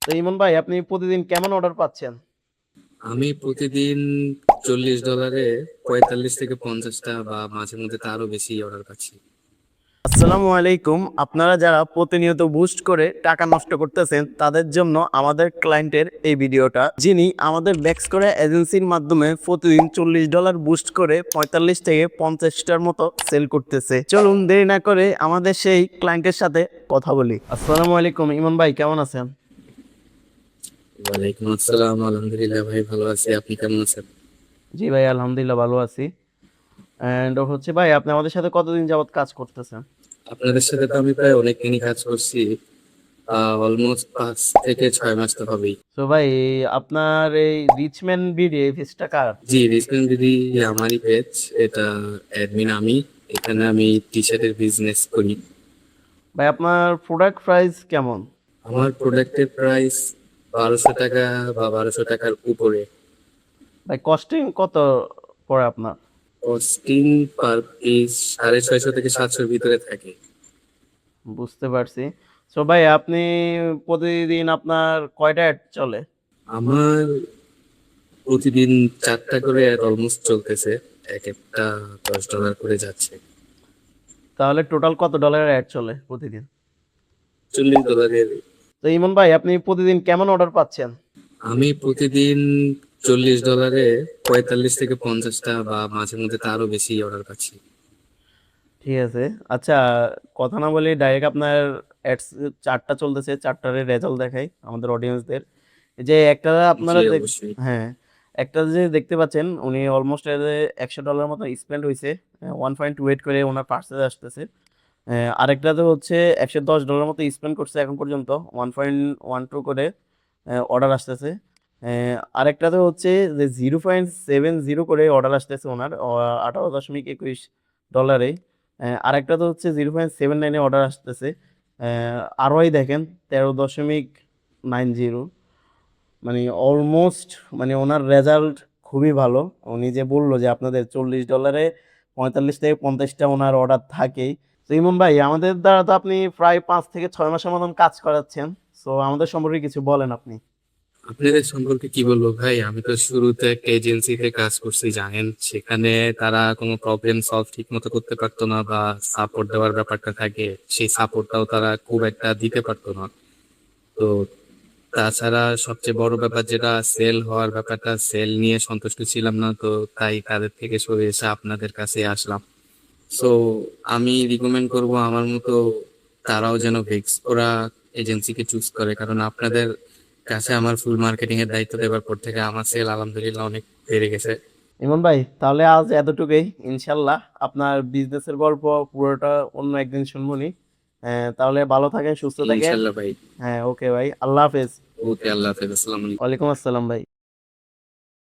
তো ইমন ভাই, আপনি প্রতিদিন কেমন অর্ডার পাচ্ছেন? আমি প্রতিদিন $40 45 থেকে 50টা বা মাঝে মধ্যে তারও বেশি অর্ডার পাচ্ছি। আসসালামু আলাইকুম। আপনারা যারা প্রতিনিয়ত বুস্ট করে টাকা নষ্ট করতেছেন তাদের জন্য আমাদের ক্লায়েন্টের এই ভিডিওটা, যিনি আমাদের ব্যাক্স করে এজেন্সির মাধ্যমে প্রতিদিন $40 বুস্ট করে 45 থেকে 50টার মতো সেল করতেছে। চলুন দেরি না করে আমাদের সেই ক্লায়েন্টের সাথে কথা বলি। আসসালামু আলাইকুম ইমন ভাই, কেমন আছেন? ওয়ালাইকুম আসসালাম, আলহামদুলিল্লাহ ভাই, ভালো আছি। আপনি কেমন আছেন? জি ভাই, আলহামদুলিল্লাহ ভালো আছি। এন্ড হচ্ছে ভাই, আপনি আমাদের সাথে কতদিন যাবত কাজ করতেছেন? আপনাদের সাথে তো আমি প্রায় অনেকদিনই কাজ করছি, অলমোস্ট 5 থেকে 6 মাস তো হবেই। তো ভাই, আপনার এই রিচম্যান বিডি এই পেজটা কার? জি, রিসেন্ট দিদি আমারই পেজ। এটা অ্যাডমিন আমি। এখানে আমি টি শার্টের বিজনেস করি। ভাই, আপনার প্রোডাক্ট প্রাইস কেমন? আমার প্রোডাক্টের প্রাইস 1200 টাকা বা 1200 টাকার উপরে। ভাই, কস্টিং কত পড়ে আপনার? কস্টিং পার পিস 650 থেকে 700-র ভিতরে থাকে। বুঝতে পারছি। সো ভাই, আপনি প্রতিদিন আপনার কয়টা অ্যাড চলে? আমার প্রতিদিন 4টা করে অলমোস্ট চলতেছে। এক একটা $10 করে যাচ্ছে। তাহলে টোটাল কত ডলারের অ্যাড চলে প্রতিদিন? $40। তো ইমন ভাই, আপনি প্রতিদিন কেমন অর্ডার পাচ্ছেন? আমি প্রতিদিন $40 45 থেকে 50টা বা মাঝে মধ্যে তারও বেশি অর্ডার পাচ্ছি। ঠিক আছে। আচ্ছা, কথা না বলে ডাইরেক্ট আপনার অ্যাডস চারটা চলতেছে, চারটার রেজাল্ট দেখাই আমাদের অডিয়েন্সদের। যে একটা জি, আপনারা অবশ্যই। হ্যাঁ, একটা যে দেখতে পাচ্ছেন উনি অলমোস্ট $100 মতো স্পেন্ড হয়েছে। 1.28 করে ওনার পার্সেল আসতেছে। আরেকটাতে হচ্ছে $110 মতো স্পেন্ড করছে এখন পর্যন্ত, 1.12 করে অর্ডার আসতেছে। আরেকটাতে হচ্ছে যে 0.70 করে অর্ডার আসতেছে ওনার 18.21 ডলারে। আরেকটাতে হচ্ছে 0.79-এ অর্ডার আসতেছে। আরওয়াই দেখেন 13.90। মানে অলমোস্ট, মানে ওনার রেজাল্ট খুবই ভালো। উনি যে বললো যে আপনাদের $40 45 থেকে 50টা ওনার অর্ডার থাকেই। তো ইমন ভাই, আমাদের দ্বারা তো আপনি প্রায় 5 থেকে 6 মাসের মতন কাজ করাচ্ছেন। সো আমাদের সম্পর্কে কিছু বলেন আপনি। আপনাদের সম্পর্কে কি বলবো ভাই, আমি তো শুরুতে একটা এজেন্সিতে কাজ করছি, জানেন। সেখানে তারা কোনো প্রবলেম সলভ ঠিক মতো করতে পারতো না, বা সাপোর্ট দেওয়ার ব্যাপারটা থাকে, সেই সাপোর্টটাও তারা খুব একটা দিতে পারতো না। তো তাছাড়া সবচেয়ে বড় ব্যাপার যেটা সেল হওয়ার ব্যাপারটা, সেল নিয়ে সন্তুষ্ট ছিলাম না, তো তাই তাদের থেকে সরে এসে আপনাদের কাছে আসলাম। সো আমি রিকমেন্ড করব আমার মতো তারাও যেন ভেক্স ওরা এজেন্সিকে চুজ করে, কারণ আপনাদের কাছে আমার ফুল মার্কেটিং এর দায়িত্ব দেওয়ার পর থেকে আমার সেল আলহামদুলিল্লাহ অনেক বেড়ে গেছে। ইমন ভাই, তাহলে আজ এতটুকুই। ইনশাল্লাহ আপনার বিজনেসের গল্প পুরোটা অন্য একদিন শুনবনি। তাহলে ভালো থাকেন, সুস্থ থাকেন। ইনশাল্লাহ ভাই। হ্যাঁ, ওকে ভাই, আল্লাহ হাফেজ। ওকে, আল্লাহ হাফেজ, আসসালামু আলাইকুম। ওয়ালাইকুম আসসালাম ভাই।